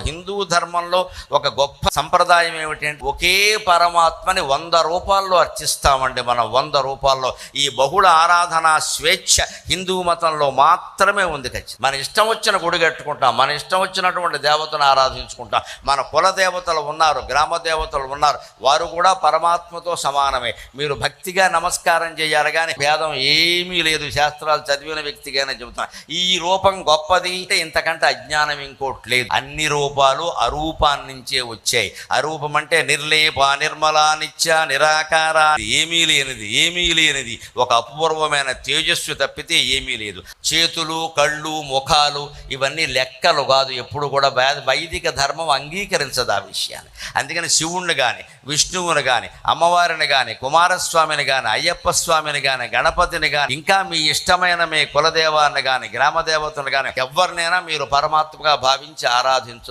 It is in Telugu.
హిందూ ధర్మంలో ఒక గొప్ప సంప్రదాయం ఏమిటంటే ఒకే పరమాత్మని 100 రూపాల్లో అర్చిస్తామండి. మనం 100 రూపాల్లో. ఈ బహుళ ఆరాధన స్వేచ్ఛ హిందూ మతంలో మాత్రమే ఉంది. మన ఇష్టం వచ్చిన గుడి కట్టుకుంటాం, మన ఇష్టం వచ్చినటువంటి దేవతను ఆరాధించుకుంటాం. మన కుల దేవతలు ఉన్నారు, గ్రామ దేవతలు ఉన్నారు, వారు కూడా పరమాత్మతో సమానమే. మీరు భక్తిగా నమస్కారం చేయాలి, కానీ భేదం ఏమీ లేదు. శాస్త్రాలు చదివిన వ్యక్తిగానే చెబుతున్నా. ఈ రూపం గొప్పది అంటే ఇంతకంటే అజ్ఞానం ఇంకోటి లేదు. అన్ని రూపాలు అరూపాన్నించే వచ్చాయి. అరూపం అంటే నిర్లేప, నిర్మల, నిత్య, నిరాకార, ఏమీ లేనిది ఒక అపూర్వమైన తేజస్సు తప్పితే ఏమీ లేదు. చేతులు, కళ్ళు, ముఖాలు ఇవన్నీ లెక్కలు కాదు. ఎప్పుడు కూడా వైదిక ధర్మం అంగీకరించదు ఆ విషయాన్ని. అందుకని శివుణ్ణి కానీ, విష్ణువుని కానీ, అమ్మవారిని కానీ, కుమారస్వామిని కానీ, అయ్యప్ప స్వామిని కానీ, గణపతిని కానీ, ఇంకా మీ ఇష్టమైన మీ కులదేవాన్ని కానీ, గ్రామదేవతను కానీ ఎవరినైనా మీరు పరమాత్మగా భావించి ఆరాధించు.